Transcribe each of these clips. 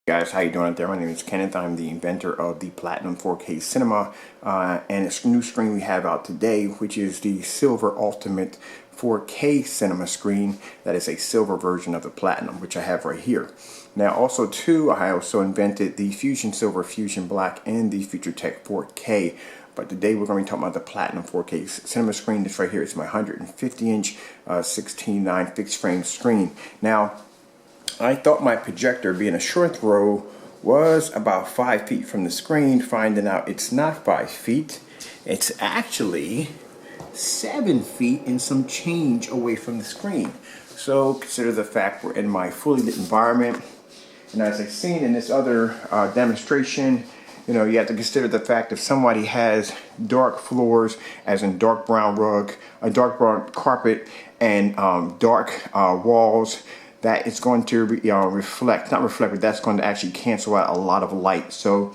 Guys, how you doing out there? My name is Kenneth. I'm the inventor of the Platinum 4K Cinema, and it's a new screen we have out today, which is the Silver Ultimate 4K Cinema screen. That is a silver version of the Platinum, which I have right here. Now, also too, I also invented the Fusion Silver, Fusion Black, and the FutureTech 4K. But today we're going to be talking about the Platinum 4K Cinema screen. This right here is my 150-inch 16:9 fixed frame screen. Now, I thought my projector, being a short throw, was about 5 feet from the screen, finding out it's not 5 feet. It's actually 7 feet and some change away from the screen. So consider the fact we're in my fully lit environment. And as I've seen in this other demonstration, you know, you have to consider the fact if somebody has dark floors, as in dark brown rug, a dark brown carpet, and dark walls, that is going to but that's going to actually cancel out a lot of light. So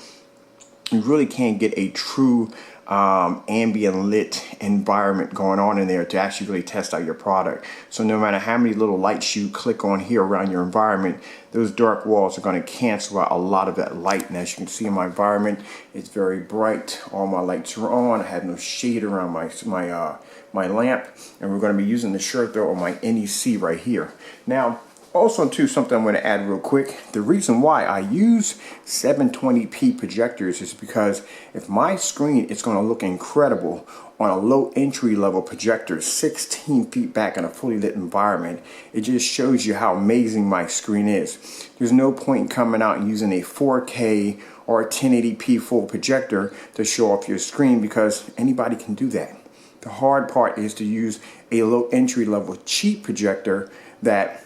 you really can't get a true ambient lit environment going on in there to actually really test out your product. So no matter how many little lights you click on here around your environment, those dark walls are going to cancel out a lot of that light. And as you can see in my environment, it's very bright. All my lights are on. I have no shade around my lamp, and we're going to be using the short throw on my NEC right here. Now, also too, something I'm going to add real quick. The reason why I use 720p projectors is because if my screen is going to look incredible on a low entry level projector 16 feet back in a fully lit environment, it just shows you how amazing my screen is. There's no point in coming out and using a 4K or a 1080p full projector to show off your screen, because anybody can do that. The hard part is to use a low entry level cheap projector that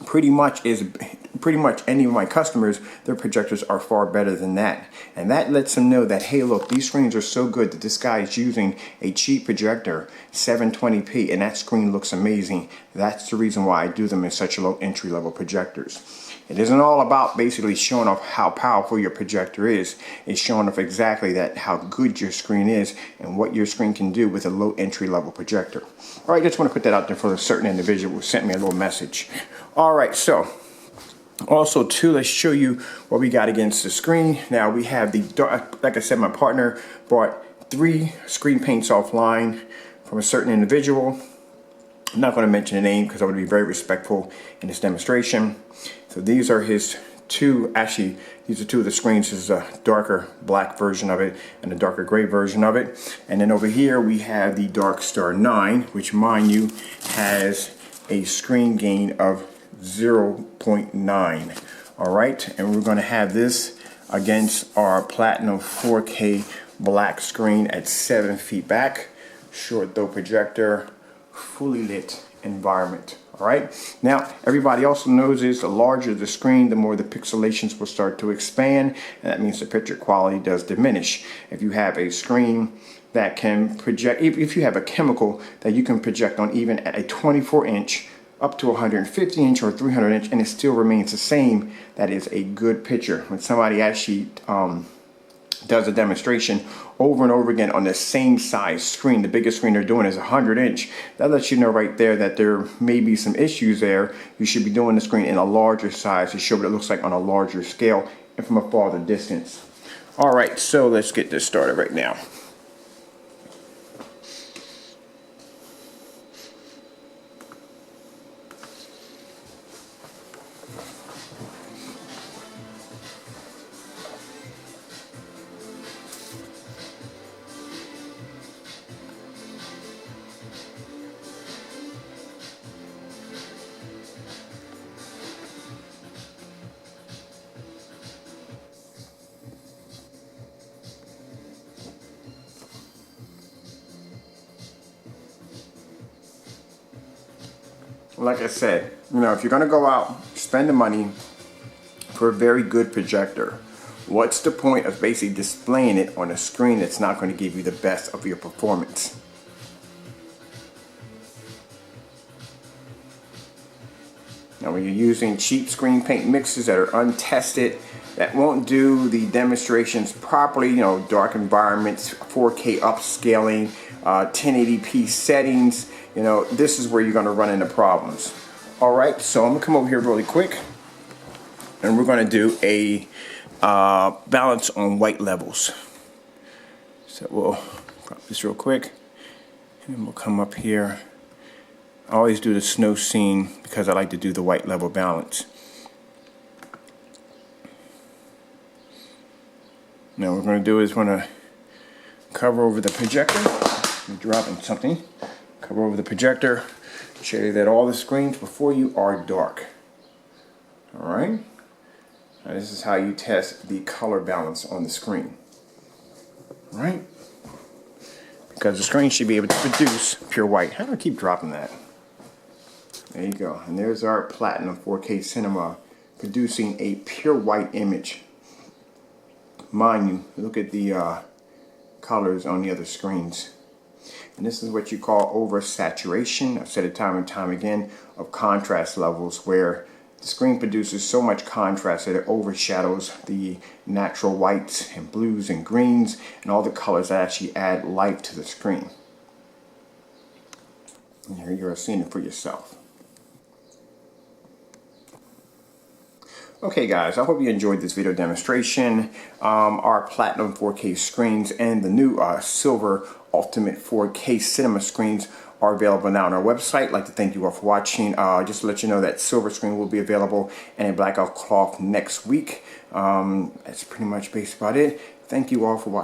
pretty much any of my customers, their projectors are far better than that. And that lets them know that, hey, look, these screens are so good that this guy is using a cheap projector, 720p, and that screen looks amazing. That's the reason why I do them in such low entry level projectors. It isn't all about basically showing off how powerful your projector is. It's showing off exactly that, how good your screen is and what your screen can do with a low entry level projector. All right, just want to put that out there for a certain individual who sent me a little message. All right, so also too, let's show you what we got against the screen. Now we have the dark, like I said, my partner bought 3 screen paints offline from a certain individual. I'm not going to mention the name because I want to be very respectful in this demonstration. So these are his two, actually these are 2 of the screens. This is a darker black version of it and a darker gray version of it. And then over here we have the Dark Star 9, which, mind you, has a screen gain of 0.9. all right, and we're going to have this against our Platinum 4K black screen at 7 feet back, short throw projector, fully lit environment. All right, now everybody also knows is the larger the screen, the more the pixelations will start to expand, and that means the picture quality does diminish. If you have a screen that can project, if you have a chemical that you can project on even at a 24-inch up to 150-inch or 300-inch, and it still remains the same, that is a good picture. When somebody actually does a demonstration over and over again on the same size screen, the biggest screen they're doing is 100-inch, that lets you know right there that there may be some issues there. You should be doing the screen in a larger size to show what it looks like on a larger scale and from a farther distance. All right, so let's get this started right now. Like I said, you know, if you're going to go out, spend the money for a very good projector, what's the point of basically displaying it on a screen that's not going to give you the best of your performance? Now, when you're using cheap screen paint mixes that are untested, that won't do the demonstrations properly, you know, dark environments, 4K upscaling, 1080p settings, you know, this is where you're going to run into problems. All right, so I'm going to come over here really quick. and we're going to do a balance on white levels. So we'll drop this real quick, and we'll come up here. I always do the snow scene because I like to do the white level balance. Now what we're going to do is we're going to cover over the projector. I'm dropping something. Cover over the projector. Show you that all the screens before you are dark. Alright? Now this is how you test the color balance on the screen. Alright? Because the screen should be able to produce pure white. How do I keep dropping that? There you go. And there's our Platinum 4K Cinema producing a pure white image. Mind you, look at the colors on the other screens. And this is what you call oversaturation. I've said it time and time again, of contrast levels, where the screen produces so much contrast that it overshadows the natural whites and blues and greens and all the colors that actually add life to the screen. And here you are seeing it for yourself. Okay guys, I hope you enjoyed this video demonstration. Our Platinum 4K screens and the new Silver Ultimate 4K Cinema screens are available now on our website. I'd like to thank you all for watching. Just to let you know that silver screen will be available and a blackout cloth next week. That's pretty much based about it. Thank you all for watching.